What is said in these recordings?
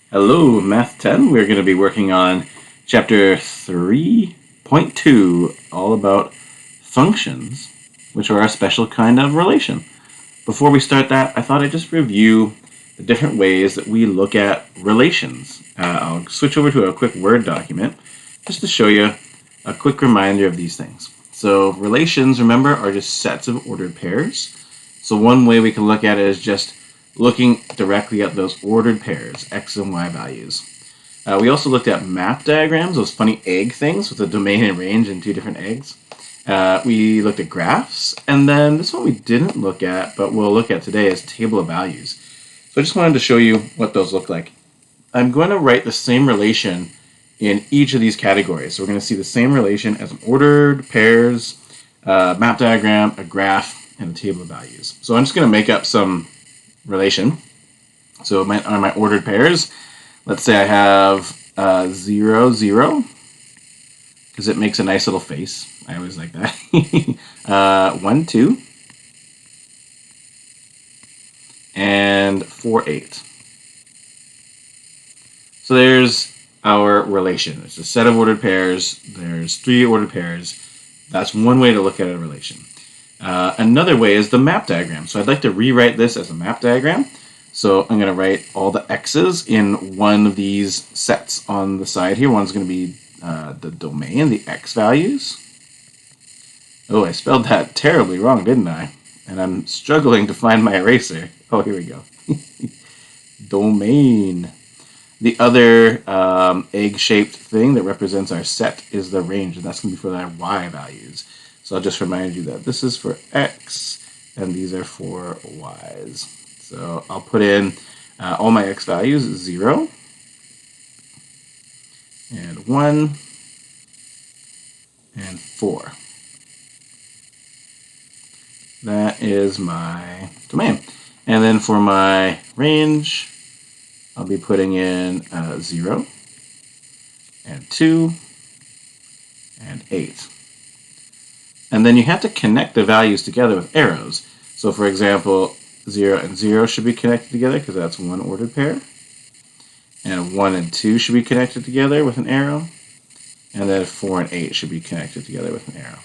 Hello, Math 10. We're going to be working on Chapter 3.2, all about functions, which are a special kind of relation. Before we start that, I thought I'd just review the different ways that we look at relations. I'll switch over to a quick Word document just to show you a quick reminder of these things. So relations, remember, are just sets of ordered pairs. So one way we can look at it is just looking directly at those ordered pairs, x and y values. We also looked at map diagrams, those funny egg things with a domain and range and two different eggs. We looked at graphs, and then this one we didn't look at, but we'll look at today is table of values. So I just wanted to show you what those look like. I'm going to write the same relation in each of these categories. So we're going to see the same relation as an ordered pairs, map diagram, a graph, and a table of values. So I'm just going to make up some relation. So on my ordered pairs, let's say I have 0, 0, because it makes a nice little face. I always like that. 1, 2, and 4, 8. So there's our relation. It's a set of ordered pairs. There's 3 ordered pairs. That's one way to look at a relation. Another way is the map diagram. So I'd like to rewrite this as a map diagram. So I'm going to write all the x's in one of these sets on the side here. One's going to be the domain, the x values. Oh, I spelled that terribly wrong, didn't I? And I'm struggling to find my eraser. Oh, here we go. Domain. The other egg-shaped thing that represents our set is the range, and that's going to be for our y values. So I'll just remind you that this is for x, and these are for y's. So I'll put in all my x values, 0, and 1, and 4. That is my domain. And then for my range, I'll be putting in 0, and 2, and 8. And then you have to connect the values together with arrows. So for example, 0 and 0 should be connected together because that's one ordered pair. And 1 and 2 should be connected together with an arrow. And then 4 and 8 should be connected together with an arrow.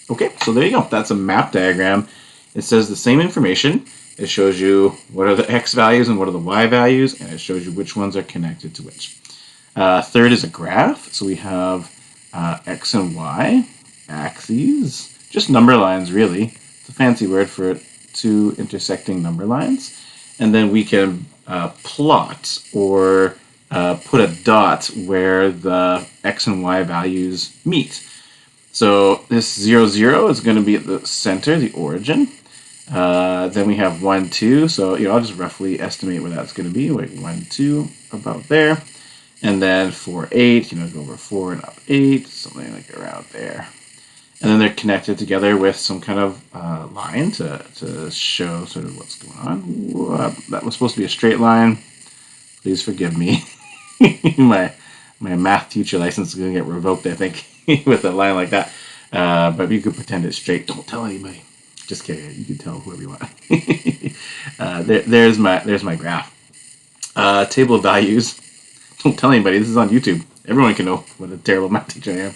Okay, so there you go. That's a map diagram. It says the same information. It shows you what are the x values and what are the y values, and it shows you which ones are connected to which. Third is a graph. So we have x and y axes, just number lines really. It's a fancy word for two intersecting number lines. And then we can plot or put a dot where the x and y values meet. So this 0, 0 is going to be at the center, the origin. Then we have 1, 2. So I'll just roughly estimate where that's going to be, like 1, 2, about there. And then 4, 8, go over 4 and up 8, something like around there. And then they're connected together with some kind of line to show sort of what's going on. That was supposed to be a straight line. Please forgive me. my math teacher license is going to get revoked, I think, with a line like that. But you could pretend it's straight. Don't tell anybody. Just kidding. You can tell whoever you want. There's my graph. Table of values. Don't tell anybody. This is on YouTube. Everyone can know what a terrible math teacher I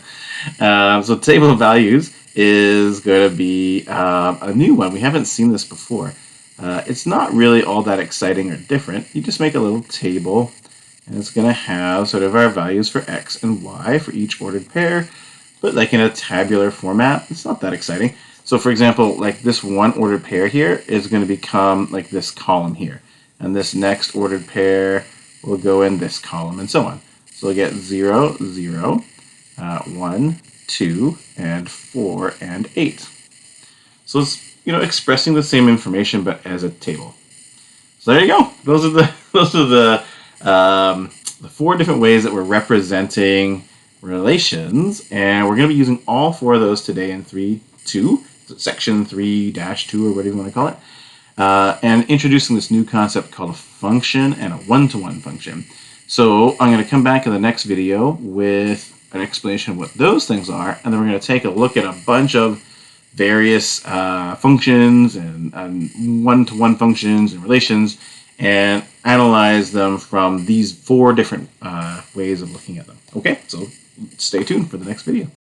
am. So table of values is going to be a new one. We haven't seen this before. It's not really all that exciting or different. You just make a little table, and it's going to have sort of our values for x and y for each ordered pair, but like in a tabular format. It's not that exciting. So for example, like this one ordered pair here is going to become like this column here, and this next ordered pair will go in this column, and so on. So we'll get 0, 0, 1, 2, and 4, and 8. So it's expressing the same information but as a table. So there you go. Those are the 4 different ways that we're representing relations, and we're going to be using all 4 of those today in 3.2, section 3-2 or whatever you want to call it, and introducing this new concept called a function and a one-to-one function. So I'm going to come back in the next video with an explanation of what those things are, and then we're going to take a look at a bunch of various functions and one-to-one functions and relations, and analyze them from these 4 different ways of looking at them. Okay, so stay tuned for the next video.